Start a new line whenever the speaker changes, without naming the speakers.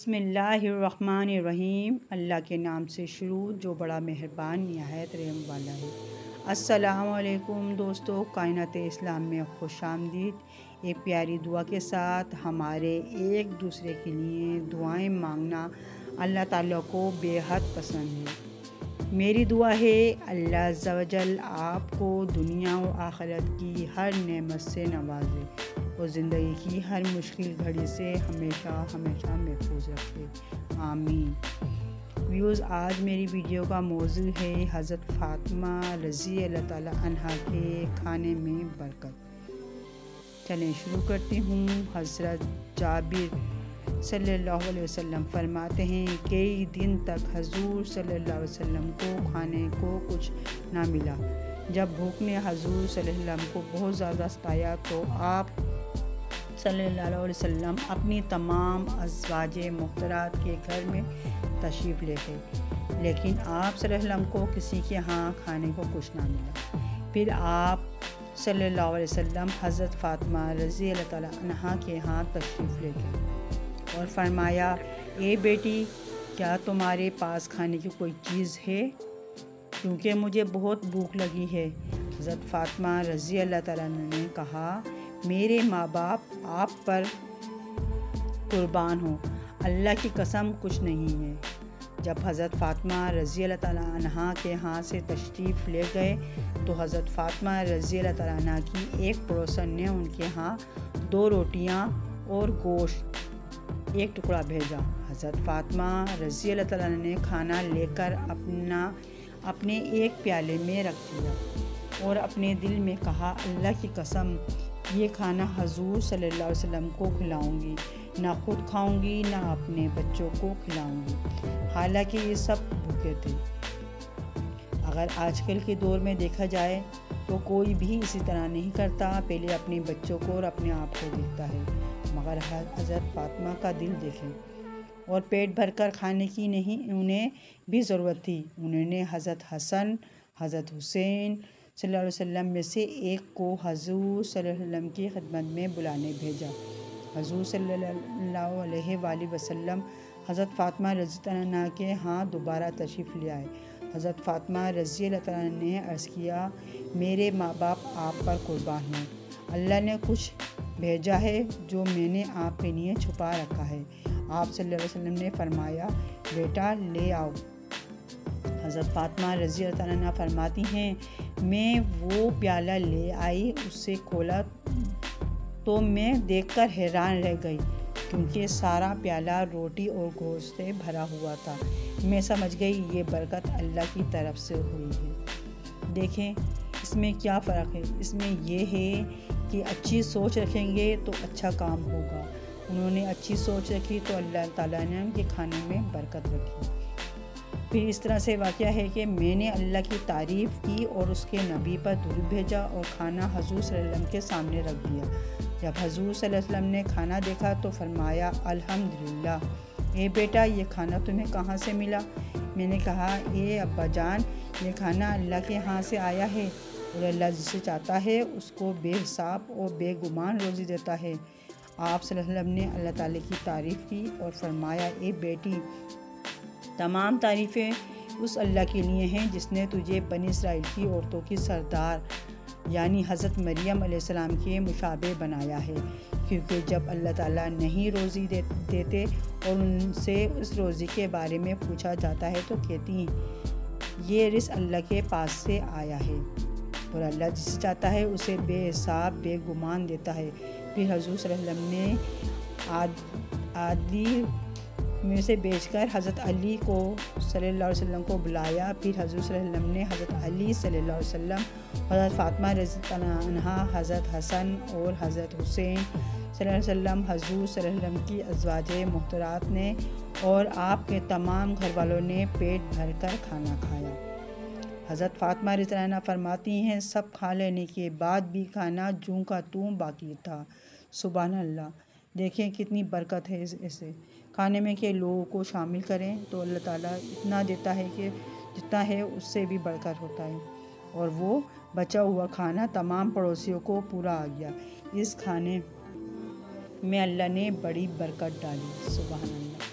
بسم اللہ الرحمن الرحیم۔ اللہ کے نام سے شروع جو بڑا مہربان نہایت رحم والا ہے۔ السلام علیکم دوستو، کائنات اسلام میں خوش آمدید۔ ایک پیاری دعا کے ساتھ ہمارے ایک دوسرے کے لیے دعائیں مانگنا اللہ تعالیٰ کو بے حد پسند ہے۔ میری دعا ہے اللہ عز و جل آپ کو دنیا و آخرت کی ہر نعمت سے نوازے اور زندگی کی ہر مشکل گھڑی سے ہمیشہ محفوظ رکھے، آمین۔ ویوز، آج میری ویڈیو کا موضوع ہے حضرت فاطمہ رضی اللہ تعالیٰ عنہا کے کھانے میں برکت۔ چلیں شروع کرتی ہوں۔ حضرت جابر صلی اللہ علیہ وسلم فرماتے ہیں کئی دن تک حضور صلی اللہ علیہ وسلم کو کھانے کو کچھ نہ ملا۔ جب بھوک نے حضور صلی اللہ علیہ وسلم کو بہت زیادہ ستایا تو آپ صلی اللہ علیہ وسلم اپنی تمام ازواج محترمات کے گھر میں تشریف لے گئے، لیکن آپ صلی اللہ علیہ وسلم کو کسی کے ہاں کھانے کو کچھ نہ ملا۔ پھر آپ صلی اللہ علیہ وسلم حضرت فاطمہ رضی اللہ تعالیٰ عنہا کے ہاں تشریف لے گئے اور فرمایا، اے بیٹی، کیا تمہارے پاس کھانے کی کوئی چیز ہے؟ کیونکہ مجھے بہت بھوک لگی ہے۔ حضرت فاطمہ رضی اللہ تعالیٰ عنہ نے کہا، میرے ماں باپ آپ پر قربان ہوں، اللہ کی قسم کچھ نہیں ہے۔ جب حضرت فاطمہ رضی اللہ تعالیٰ عنہا کے ہاں سے تشریف لے گئے تو حضرت فاطمہ رضی اللہ تعالیٰ عنہ کی ایک پڑوسن نے ان کے ہاں 2 روٹیاں اور گوشت ایک ٹکڑا بھیجا۔ حضرت فاطمہ رضی اللہ تعالیٰ عنہ نے کھانا لے کر اپنے ایک پیالے میں رکھ دیا اور اپنے دل میں کہا، اللہ کی قسم یہ کھانا حضور صلی اللہ علیہ وسلم کو کھلاؤں گی، نہ خود کھاؤں گی نہ اپنے بچوں کو کھلاؤں گی، حالانکہ یہ سب بھوکے تھے۔ اگر آج کل کے دور میں دیکھا جائے تو کوئی بھی اسی طرح نہیں کرتا، پہلے اپنے بچوں کو اور اپنے آپ کو دیکھتا ہے، مگر حضرت فاطمہ کا دل دیکھیں، اور پیٹ بھر کر کھانے کی نہیں انہیں بھی ضرورت تھی۔ انہوں نے حضرت حسن، حضرت حسین صلی اللہ علیہ وسلم میں سے ایک کو حضور صلی اللہ علیہ وسلم کی خدمت میں بلانے بھیجا۔ حضور صلی اللہ علیہ وآلہ وسلم حضرت فاطمہ رضی اللہ عنہ کے ہاں دوبارہ تشریف لے آئے۔ حضرت فاطمہ رضی اللہ تعالیٰ عنہ نے عرض کیا، میرے ماں باپ آپ پر قربان ہیں، اللہ نے کچھ بھیجا ہے جو میں نے آپ کے لیے چھپا رکھا ہے۔ آپ صلی اللہ علیہ وسلم نے فرمایا، بیٹا لے آؤ۔ حضرت فاطمہ رضی اللہ تعالیٰ عنہ فرماتی ہیں، میں وہ پیالہ لے آئی، اس سے کھولا تو میں دیکھ کر حیران رہ گئی، کیونکہ سارا پیالہ روٹی اور گوشت سے بھرا ہوا تھا۔ میں سمجھ گئی یہ برکت اللہ کی طرف سے ہوئی ہے۔ دیکھیں اس میں کیا فرق ہے، اس میں یہ ہے کہ اچھی سوچ رکھیں گے تو اچھا کام ہوگا۔ انہوں نے اچھی سوچ رکھی تو اللہ تعالیٰ نے ان کے کھانے میں برکت رکھی۔ پھر اس طرح سے واقعہ ہے کہ میں نے اللہ کی تعریف کی اور اس کے نبی پر درود بھیجا اور کھانا حضور صلی اللہ علیہ وسلم کے سامنے رکھ دیا۔ جب حضور صلی اللہ علیہ وسلم نے کھانا دیکھا تو فرمایا، الحمدللہ، اے بیٹا یہ کھانا تمہیں کہاں سے ملا؟ میں نے کہا، اے ابا جان، یہ کھانا اللہ کے ہاں سے آیا ہے اور اللہ جسے چاہتا ہے اس کو بے حساب اور بے گمان روزی دیتا ہے۔ آپ صلی اللہ علیہ وسلم نے اللہ تعالیٰ کی تعریف کی اور فرمایا، اے بیٹی، تمام تعریفیں اس اللہ کے لیے ہیں جس نے تجھے بنی اسرائیل کی عورتوں کی سردار یعنی حضرت مریم علیہ السلام کے مشابہ بنایا ہے، کیونکہ جب اللہ تعالیٰ نہیں روزی دیتے اور ان سے اس روزی کے بارے میں پوچھا جاتا ہے تو کہتی ہیں، یہ رزق اللہ کے پاس سے آیا ہے اور اللہ جسے چاہتا ہے اسے بے حساب بے گمان دیتا ہے۔ پھر حضور صلی اللہ علیہ وسلم نے عادلی میں سے بیچ کر حضرت علی کو صلی اللہ علیہ وسلم کو بلایا۔ پھر حضور صلی اللہ علیہ وسلم نے حضرت علی صلی اللہ علیہ وسلم، حضرت فاطمہ رضی اللہ عنہا، حضرت حسن اور حضرت حسین صلی اللہ علیہ وسلم، حضور صلی اللہ علیہ وسلم کی ازواج محترمات نے اور آپ کے تمام گھر والوں نے پیٹ بھر کر کھانا کھایا۔ حضرت فاطمہ رضی اللہ عنہا فرماتی ہیں، سب کھا لینے کے بعد بھی کھانا جوں کا توں باقی تھا۔ سبحان اللہ! دیکھیں کتنی برکت ہے اسے کھانے میں کہ لوگوں کو شامل کریں تو اللہ تعالیٰ اتنا دیتا ہے کہ جتنا ہے اس سے بھی بڑھ کر ہوتا ہے، اور وہ بچا ہوا کھانا تمام پڑوسیوں کو پورا آ گیا۔ اس کھانے میں اللہ نے بڑی برکت ڈالی۔ سبحان اللہ!